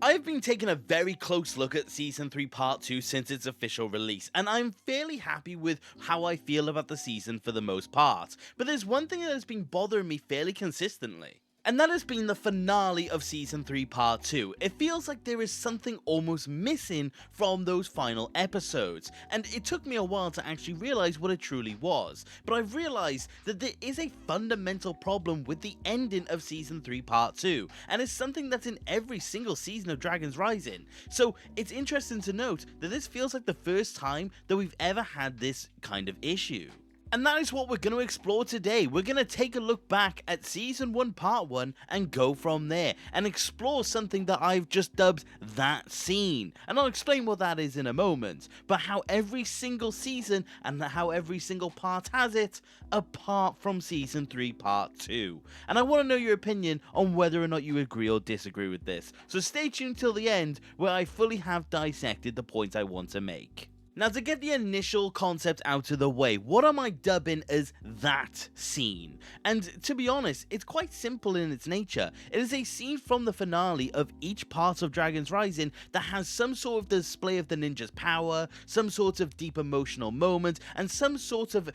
I've been taking a very close look at Season 3 Part 2 since its official release, and I'm fairly happy with how I feel about the season for the most part, but there's one thing that has been bothering me fairly consistently. And that has been the finale of Season 3 Part 2. It feels like there is something almost missing from those final episodes, and it took me a while to actually realize what it truly was, but I've realized that there is a fundamental problem with the ending of Season 3 Part 2, and it's something that's in every single season of Dragon's Rising. So it's interesting to note that this feels like the first time that we've ever had this kind of issue. And that is what we're going to explore today. We're going to take a look back at Season 1 Part 1 and go from there, and explore something that I've just dubbed that scene. And I'll explain what that is in a moment, but how every single season and how every single part has it, apart from Season 3 Part 2. And I want to know your opinion on whether or not you agree or disagree with this. So stay tuned till the end, where I fully have dissected the points I want to make. Now, to get the initial concept out of the way, what am I dubbing as that scene? And to be honest, it's quite simple in its nature. It is a scene from the finale of each part of Dragon's Rising that has some sort of display of the ninja's power, some sort of deep emotional moment, and some sort of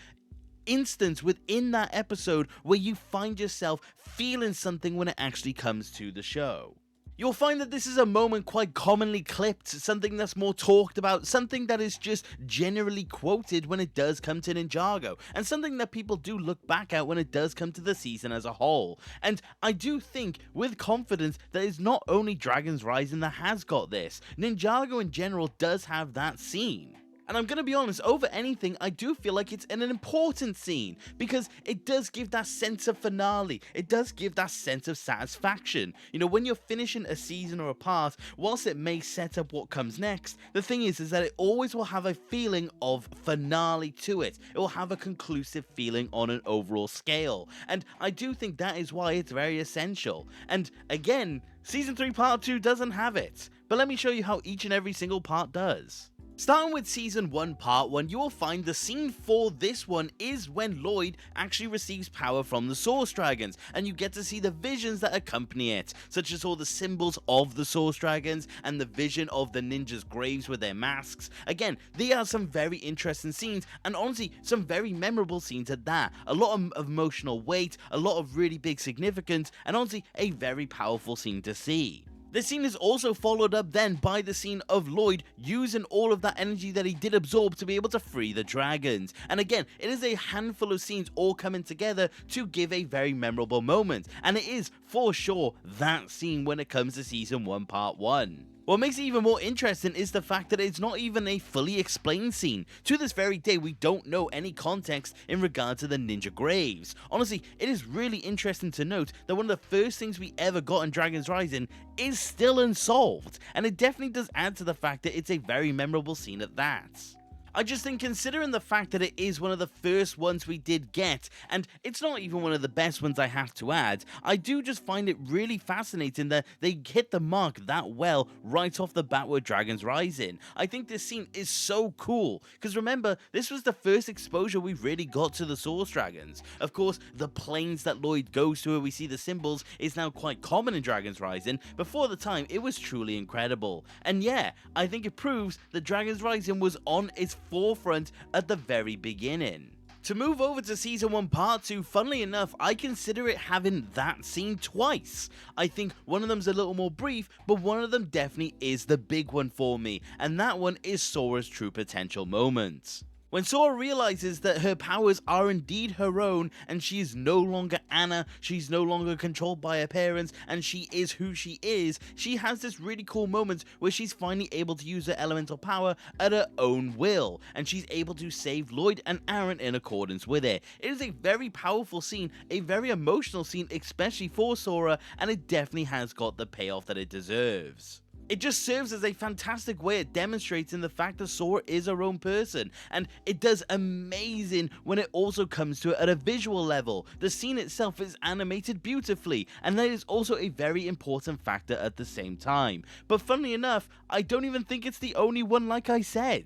instance within that episode where you find yourself feeling something when it actually comes to the show. You'll find that this is a moment quite commonly clipped, something that's more talked about, something that is just generally quoted when it does come to Ninjago, and something that people do look back at when it does come to the season as a whole. And I do think, with confidence, that it's not only Dragon's Rising that has got this. Ninjago in general does have that scene. And I'm gonna be honest, over anything, I do feel like it's an important scene, because it does give that sense of finale, it does give that sense of satisfaction. You know, when you're finishing a season or a part, whilst it may set up what comes next, the thing is that it always will have a feeling of finale to it. It will have a conclusive feeling on an overall scale, and I do think that is why it's very essential. And again, Season 3 Part 2 doesn't have it, but let me show you how each and every single part does. Starting with Season 1 Part 1, you will find the scene for this one is when Lloyd actually receives power from the Source Dragons, and you get to see the visions that accompany it, such as all the symbols of the Source Dragons and the vision of the ninjas' graves with their masks. Again, they are some very interesting scenes, and honestly, some very memorable scenes at that. A lot of emotional weight, a lot of really big significance, and honestly, a very powerful scene to see. This scene is also followed up then by the scene of Lloyd using all of that energy that he did absorb to be able to free the dragons. And again, it is a handful of scenes all coming together to give a very memorable moment. And it is, for sure, that scene when it comes to Season 1 Part 1. What makes it even more interesting is the fact that it's not even a fully explained scene. To this very day, we don't know any context in regard to the ninja graves. Honestly, it is really interesting to note that one of the first things we ever got in Dragon's Rising is still unsolved, and it definitely does add to the fact that it's a very memorable scene at that. I just think, considering the fact that it is one of the first ones we did get, and it's not even one of the best ones I have to add, I do just find it really fascinating that they hit the mark that well right off the bat with Dragon's Rising. I think this scene is so cool, because remember, this was the first exposure we really got to the Source Dragons. Of course, the planes that Lloyd goes to where we see the symbols is now quite common in Dragon's Rising, but for the time, it was truly incredible. And yeah, I think it proves that Dragon's Rising was on its forefront at the very beginning. To move over to Season 1 Part 2, funnily enough, I consider it having that scene twice. I think one of them's a little more brief, but one of them definitely is the big one for me, and that one is Sora's true potential moment. When Sora realizes that her powers are indeed her own, and she is no longer Anna, she's no longer controlled by her parents, and she is who she is, she has this really cool moment where she's finally able to use her elemental power at her own will, and she's able to save Lloyd and Aaron in accordance with it. It is a very powerful scene, a very emotional scene, especially for Sora, and it definitely has got the payoff that it deserves. It just serves as a fantastic way at demonstrating the fact that Sora is her own person, and it does amazing when it also comes to it at a visual level. The scene itself is animated beautifully, and that is also a very important factor at the same time. But funnily enough, I don't even think it's the only one, like I said.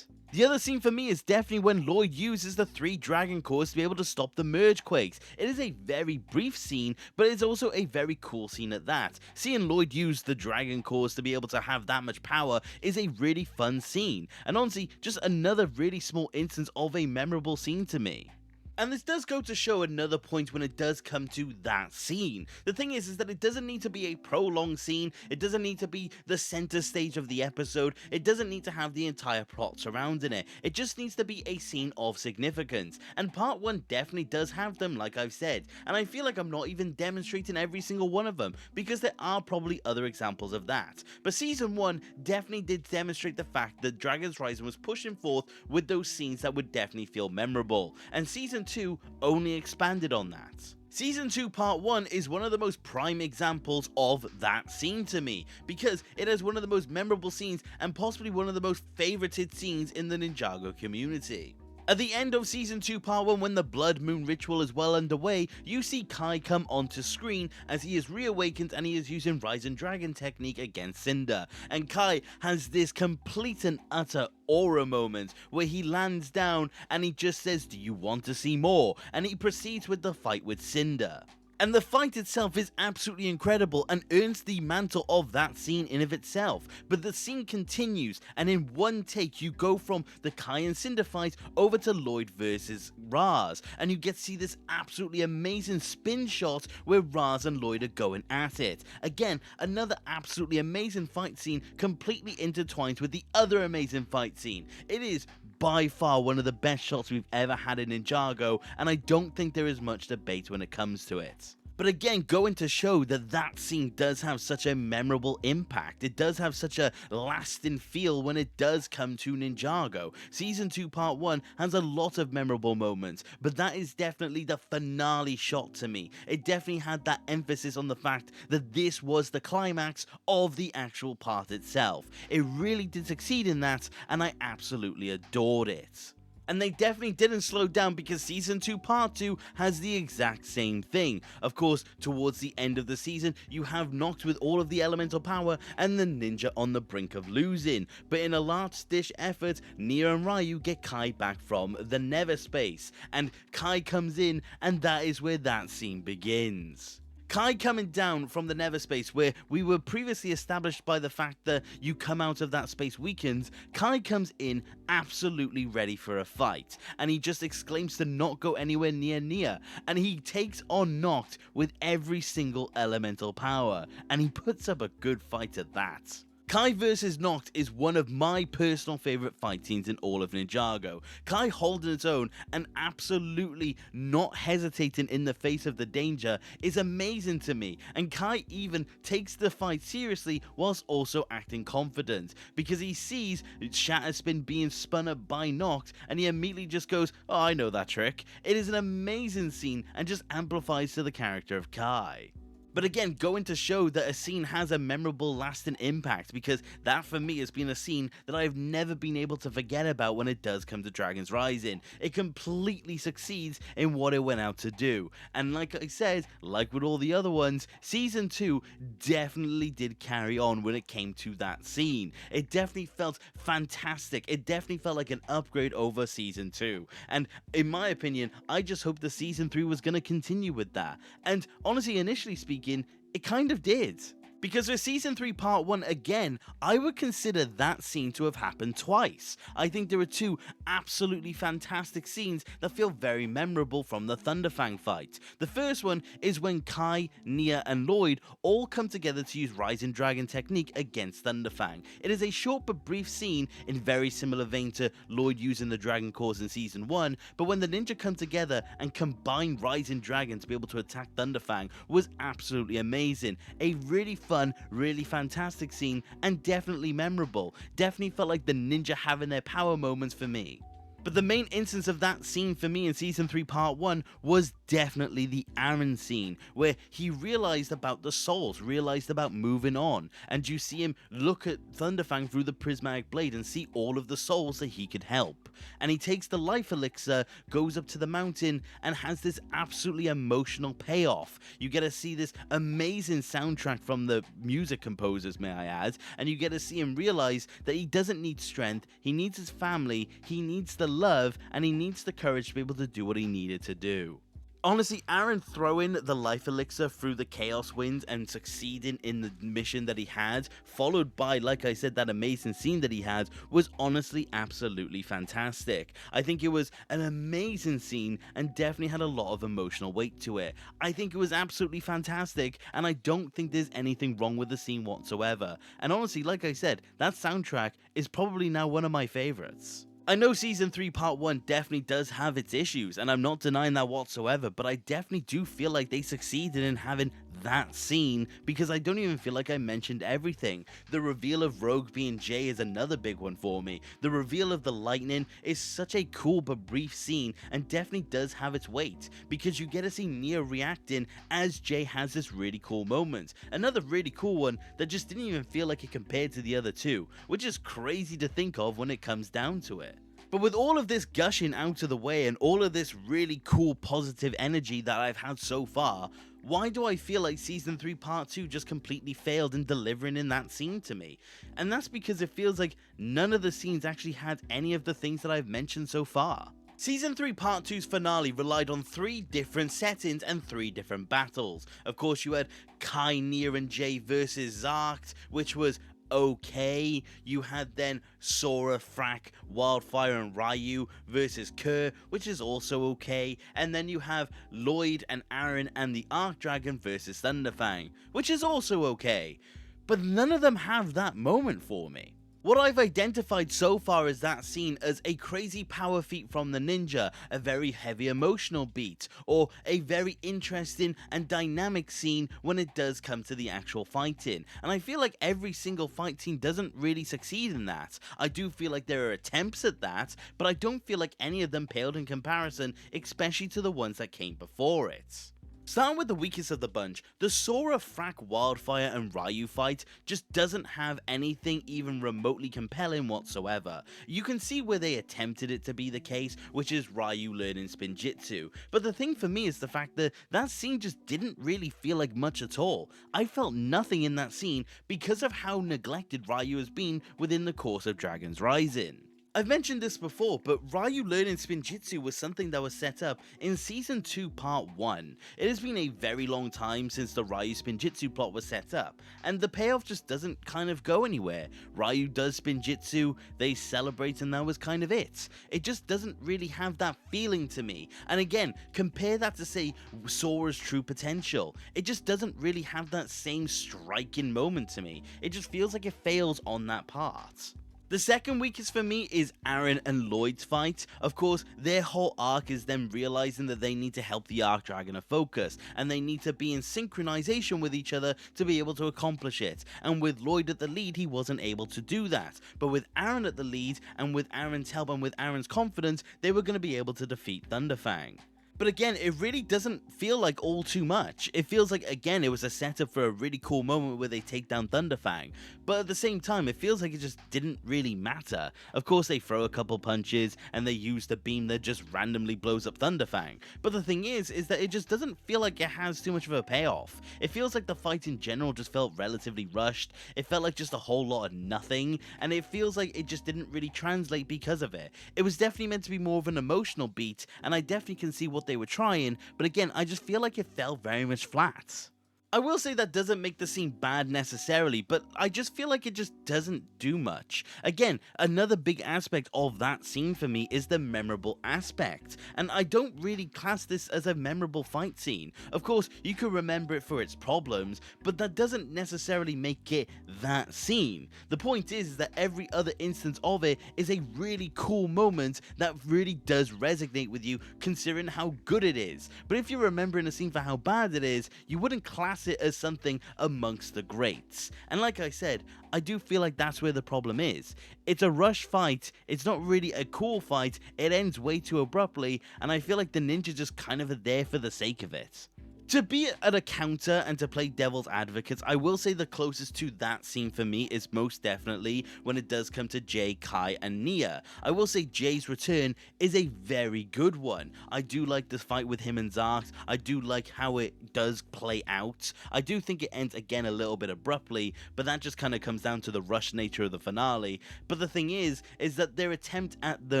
The other scene for me is definitely when Lloyd uses the 3 Dragon Cores to be able to stop the Merge Quakes. It is a very brief scene, but it's also a very cool scene at that. Seeing Lloyd use the Dragon Cores to be able to have that much power is a really fun scene, and honestly, just another really small instance of a memorable scene to me. And this does go to show another point when it does come to that scene. The thing is that it doesn't need to be a prolonged scene, it doesn't need to be the center stage of the episode, it doesn't need to have the entire plot surrounding it, it just needs to be a scene of significance. And part 1 definitely does have them, like I've said, and I feel like I'm not even demonstrating every single one of them, because there are probably other examples of that. But season 1 definitely did demonstrate the fact that Dragon's Rising was pushing forth with those scenes that would definitely feel memorable, and season 2 only expanded on that. Season 2 Part 1 is one of the most prime examples of that scene to me, because it has one of the most memorable scenes and possibly one of the most favorited scenes in the Ninjago community. At the end of Season 2 Part 1, when the Blood Moon ritual is well underway, you see Kai come onto screen as he is reawakened and he is using Rising Dragon technique against Cinder. And Kai has this complete and utter aura moment where he lands down and he just says, "Do you want to see more?" And he proceeds with the fight with Cinder. And the fight itself is absolutely incredible and earns the mantle of that scene in of itself. But the scene continues, and in one take you go from the Kai and Cinder fight over to Lloyd versus Raz, and you get to see this absolutely amazing spin shot where Raz and Lloyd are going at it. Again, another absolutely amazing fight scene completely intertwined with the other amazing fight scene. It is by far one of the best shots we've ever had in Ninjago, and I don't think there is much debate when it comes to it. But again, going to show that that scene does have such a memorable impact. It does have such a lasting feel when it does come to Ninjago. Season 2 Part 1 has a lot of memorable moments, but that is definitely the finale shot to me. It definitely had that emphasis on the fact that this was the climax of the actual part itself. It really did succeed in that, and I absolutely adored it. And they definitely didn't slow down, because Season 2 Part 2 has the exact same thing. Of course, towards the end of the season, you have Noct with all of the elemental power and the ninja on the brink of losing. But in a last-ditch effort, Nia and Ryu get Kai back from the Never Space, and Kai comes in, and that is where that scene begins. Kai coming down from the Never Space, where we were previously established by the fact that you come out of that space weakens, Kai comes in absolutely ready for a fight, and he just exclaims to not go anywhere near Nia, and he takes on Noct with every single elemental power, and he puts up a good fight at that. Kai vs Noct is one of my personal favourite fight scenes in all of Ninjago. Kai holding its own and absolutely not hesitating in the face of the danger is amazing to me, and Kai even takes the fight seriously whilst also acting confident, because he sees Shatter Spin being spun up by Noct and he immediately just goes, "Oh, I know that trick." It is an amazing scene and just amplifies to the character of Kai. But again, going to show that a scene has a memorable lasting impact, because that for me has been a scene that I've never been able to forget about when it does come to Dragon's Rising. It completely succeeds in what it went out to do. And like I said, like with all the other ones, Season 2 definitely did carry on when it came to that scene. It definitely felt fantastic. It definitely felt like an upgrade over Season 2. And in my opinion, I just hope the Season 3 was going to continue with that. And honestly, initially speaking, it kind of did. Because with Season 3 Part 1, again, I would consider that scene to have happened twice. I think there are two absolutely fantastic scenes that feel very memorable from the Thunderfang fight. The first one is when Kai, Nia, and Lloyd all come together to use Rising Dragon technique against Thunderfang. It is a short but brief scene in very similar vein to Lloyd using the Dragon Cores in Season 1, but when the ninja come together and combine Rising Dragon to be able to attack Thunderfang was absolutely amazing. A really fun, really fantastic scene, and definitely memorable. Definitely felt like the ninja having their power moments for me. But the main instance of that scene for me in Season 3 Part 1 was definitely the Aaron scene, where he realized about the souls, realized about moving on, and you see him look at Thunderfang through the prismatic blade and see all of the souls that he could help. And he takes the life elixir, goes up to the mountain, and has this absolutely emotional payoff. You get to see this amazing soundtrack from the music composers, may I add, and you get to see him realize that he doesn't need strength, he needs his family, he needs the love, and he needs the courage to be able to do what he needed to do. Honestly, Aaron throwing the life elixir through the chaos winds and succeeding in the mission that he had, followed by, like I said, that amazing scene that he had, was honestly absolutely fantastic. I think it was an amazing scene and definitely had a lot of emotional weight to it. I think it was absolutely fantastic, and I don't think there's anything wrong with the scene whatsoever. And honestly, like I said, that soundtrack is probably now one of my favorites. I know Season 3 Part 1 definitely does have its issues, and I'm not denying that whatsoever, but I definitely do feel like they succeeded in having that scene, because I don't even feel like I mentioned everything. The reveal of Rogue being Jay is another big one for me. The reveal of the lightning is such a cool but brief scene, and definitely does have its weight, because you get to see Neo reacting as Jay has this really cool moment. Another really cool one that just didn't even feel like it compared to the other two, which is crazy to think of when it comes down to it. But with all of this gushing out of the way and all of this really cool positive energy that I've had so far, why do I feel like Season 3 Part 2 just completely failed in delivering in that scene to me? And that's because it feels like none of the scenes actually had any of the things that I've mentioned so far. Season 3 Part 2's finale relied on 3 different settings and 3 different battles. Of course, you had Kai, Neo, and Jay versus Zarked, which was okay. You had then Sora, Frak, Wildfire, and Ryu versus Kerr, which is also okay. And then you have Lloyd and Aaron and the Archdragon versus Thunderfang, which is also okay. But none of them have that moment for me. What I've identified so far is that scene as a crazy power feat from the ninja, a very heavy emotional beat, or a very interesting and dynamic scene when it does come to the actual fighting. And I feel like every single fight scene doesn't really succeed in that. I do feel like there are attempts at that, but I don't feel like any of them paled in comparison, especially to the ones that came before it. Starting with the weakest of the bunch, the Sora, Frak, Wildfire, and Ryu fight just doesn't have anything even remotely compelling whatsoever. You can see where they attempted it to be the case, which is Ryu learning Spinjitzu, but the thing for me is the fact that that scene just didn't really feel like much at all. I felt nothing in that scene because of how neglected Ryu has been within the course of Dragon's Rising. I've mentioned this before, but Ryu learning Spinjitzu was something that was set up in Season 2 Part 1. It has been a very long time since the Ryu Spinjitzu plot was set up, and the payoff just doesn't kind of go anywhere. Ryu does Spinjitzu, they celebrate, and that was kind of it. It just doesn't really have that feeling to me. And again, compare that to, say, Sora's true potential. It just doesn't really have that same striking moment to me. It just feels like it fails on that part. The second weakest for me is Aaron and Lloyd's fight. Of course, their whole arc is them realizing that they need to help the Archdragon of Focus, and they need to be in synchronization with each other to be able to accomplish it. And with Lloyd at the lead, he wasn't able to do that. But with Aaron at the lead, and with Aaron's help and with Aaron's confidence, they were going to be able to defeat Thunderfang. But again, it really doesn't feel like all too much. It feels like, again, it was a setup for a really cool moment where they take down Thunderfang. But at the same time, it feels like it just didn't really matter. Of course, they throw a couple punches, and they use the beam that just randomly blows up Thunderfang. But the thing is that it just doesn't feel like it has too much of a payoff. It feels like the fight in general just felt relatively rushed. It felt like just a whole lot of nothing, and it feels like it just didn't really translate because of it. It was definitely meant to be more of an emotional beat, and I definitely can see what they were trying, but again, I just feel like it fell very much flat. I will say that doesn't make the scene bad necessarily, but I just feel like it just doesn't do much. Again, another big aspect of that scene for me is the memorable aspect, and I don't really class this as a memorable fight scene. Of course, you could remember it for its problems, but that doesn't necessarily make it that scene. The point is that every other instance of it is a really cool moment that really does resonate with you considering how good it is. But if you're remembering a scene for how bad it is, you wouldn't class class it as something amongst the greats. And like I said, I do feel like that's where the problem is. It's a rush fight, it's not really a cool fight, it ends way too abruptly, and I feel like the ninja just kind of are there for the sake of it. To be at a counter and to play devil's advocate, I will say the closest to that scene for me is most definitely when it does come to Jay, Kai, and Nia. I will say Jay's return is a very good one. I do like this fight with him and Zark. I do like how it does play out. I do think it ends again a little bit abruptly, but that just kind of comes down to the rush nature of the finale. But the thing is that their attempt at the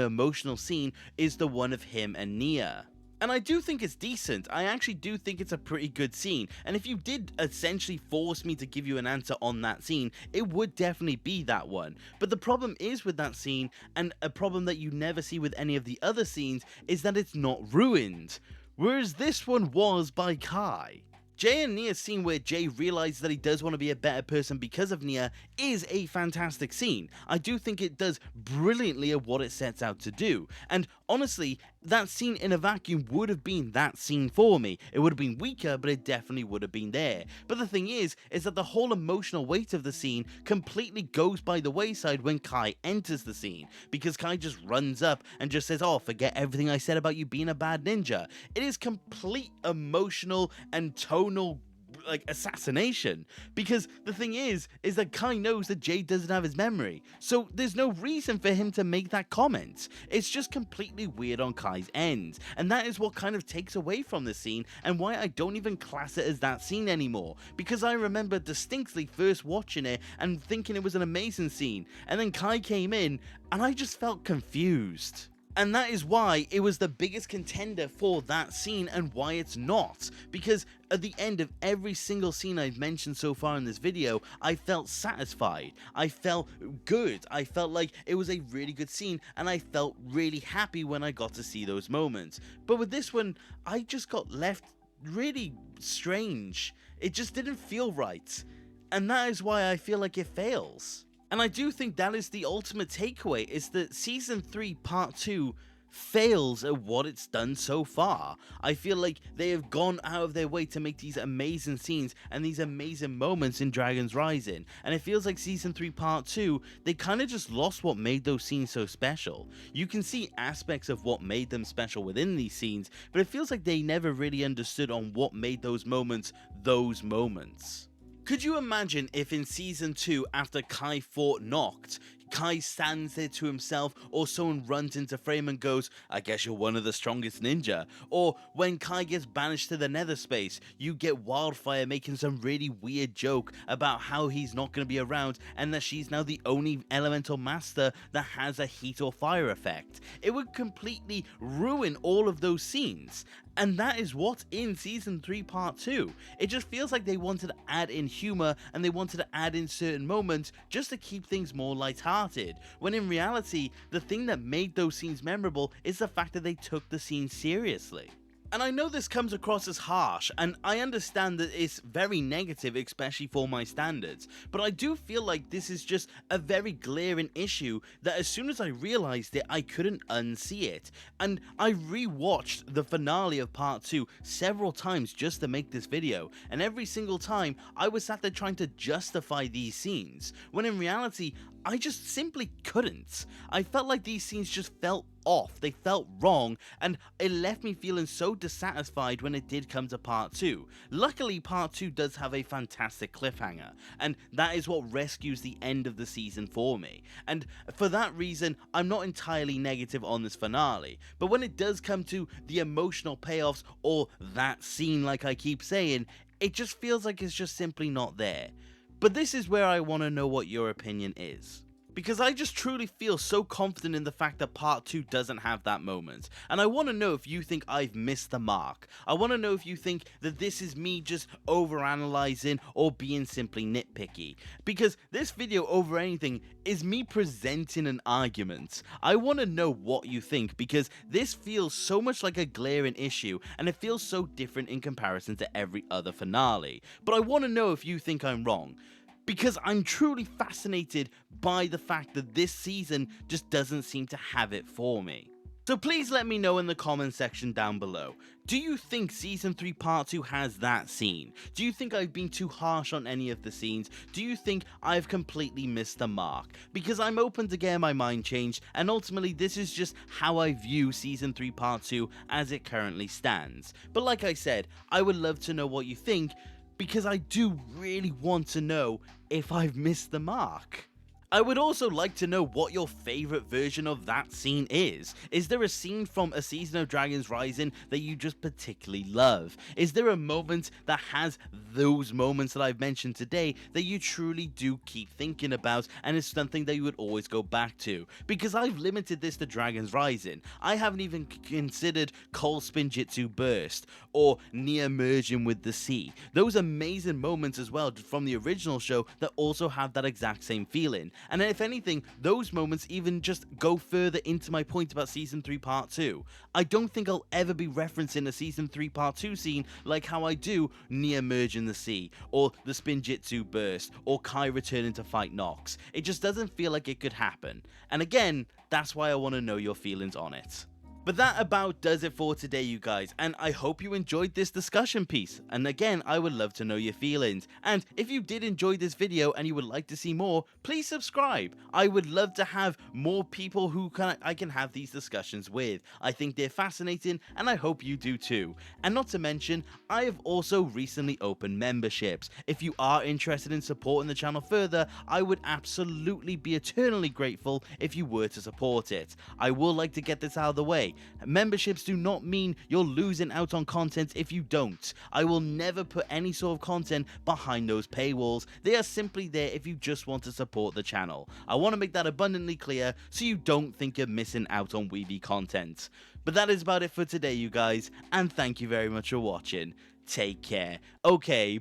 emotional scene is the one of him and Nia. And I do think it's decent. I actually do think it's a pretty good scene. And if you did essentially force me to give you an answer on that scene, it would definitely be that one. But the problem is with that scene, and a problem that you never see with any of the other scenes, is that it's not ruined. Whereas this one was by Kai. Jay and Nia's scene where Jay realizes that he does want to be a better person because of Nia is a fantastic scene. I do think it does brilliantly at what it sets out to do. And honestly, that scene in a vacuum would have been that scene for me. It would have been weaker, but it definitely would have been there. But the thing is that the whole emotional weight of the scene completely goes by the wayside when Kai enters the scene, because Kai just runs up and just says, "Oh, forget everything I said about you being a bad ninja." It is complete emotional and tonal assassination, because the thing is that Kai knows that Jay doesn't have his memory, so there's no reason for him to make that comment. It's just completely weird on Kai's end, and that is what kind of takes away from the scene and why I don't even class it as that scene anymore, because I remember distinctly first watching it and thinking it was an amazing scene, and then Kai came in and I just felt confused. And that is why it was the biggest contender for that scene and why it's not. Because at the end of every single scene I've mentioned so far in this video, I felt satisfied. I felt good. I felt like it was a really good scene, and I felt really happy when I got to see those moments. But with this one, I just got left really strange. It just didn't feel right. And that is why I feel like it fails. And I do think that is the ultimate takeaway, is that Season 3 Part 2 fails at what it's done so far. I feel like they have gone out of their way to make these amazing scenes and these amazing moments in Dragon's Rising, and it feels like Season 3 Part 2, they kind of just lost what made those scenes so special. You can see aspects of what made them special within these scenes, but it feels like they never really understood on what made those moments those moments. Could you imagine if in Season 2, after Kai fought Noct, Kai stands there to himself, or someone runs into frame and goes, "I guess you're one of the strongest ninja"? Or when Kai gets banished to the nether space, you get Wildfire making some really weird joke about how he's not going to be around and that she's now the only elemental master that has a heat or fire effect. It would completely ruin all of those scenes. And that is what's in Season 3 Part 2. It just feels like they wanted to add in humor and they wanted to add in certain moments just to keep things more lighthearted, when in reality, the thing that made those scenes memorable is the fact that they took the scene seriously. And I know this comes across as harsh, and I understand that it's very negative, especially for my standards, but I do feel like this is just a very glaring issue that as soon as I realized it, I couldn't unsee it. And I rewatched the finale of Part 2 several times just to make this video, and every single time I was sat there trying to justify these scenes, when in reality, I just simply couldn't. I felt like these scenes just felt off, they felt wrong, and it left me feeling so dissatisfied when it did come to Part 2. Luckily, Part 2 does have a fantastic cliffhanger, and that is what rescues the end of the season for me. And for that reason, I'm not entirely negative on this finale, but when it does come to the emotional payoffs, or that scene like I keep saying, it just feels like it's just simply not there. But this is where I want to know what your opinion is. Because I just truly feel so confident in the fact that Part 2 doesn't have that moment. And I want to know if you think I've missed the mark. I want to know if you think that this is me just overanalyzing or being simply nitpicky. Because this video, over anything, is me presenting an argument. I want to know what you think, because this feels so much like a glaring issue, and it feels so different in comparison to every other finale. But I want to know if you think I'm wrong, because I'm truly fascinated by the fact that this season just doesn't seem to have it for me. So please let me know in the comment section down below. Do you think Season 3 Part 2 has that scene? Do you think I've been too harsh on any of the scenes? Do you think I've completely missed the mark? Because I'm open to getting my mind changed, and ultimately this is just how I view Season 3 Part 2 as it currently stands. But like I said, I would love to know what you think, because I do really want to know if I've missed the mark. I would also like to know what your favorite version of that scene is. Is there a scene from A Season of Dragons Rising that you just particularly love? Is there a moment that has those moments that I've mentioned today that you truly do keep thinking about and is something that you would always go back to? Because I've limited this to Dragons Rising. I haven't even considered Cold Spinjitzu Burst or near merging with the sea. Those amazing moments as well from the original show that also have that exact same feeling. And if anything, those moments even just go further into my point about Season 3 Part 2. I don't think I'll ever be referencing a Season 3 Part 2 scene like how I do near merge in the sea, or the Spinjitzu Burst, or Kai returning to fight Nox. It just doesn't feel like it could happen. And again, that's why I want to know your feelings on it. But that about does it for today, you guys, and I hope you enjoyed this discussion piece. And again, I would love to know your feelings. And if you did enjoy this video and you would like to see more, please subscribe. I would love to have more people who I can have these discussions with. I think they're fascinating, and I hope you do too. And not to mention, I have also recently opened memberships. If you are interested in supporting the channel further, I would absolutely be eternally grateful if you were to support it. I will like to get this out of the way. Memberships do not mean you're losing out on content if you don't. I will never put any sort of content behind those paywalls. They are simply there if you just want to support the channel. I want to make that abundantly clear so you don't think you're missing out on Weeby content. But that is about it for today, you guys, and thank you very much for watching. Take care. Okay,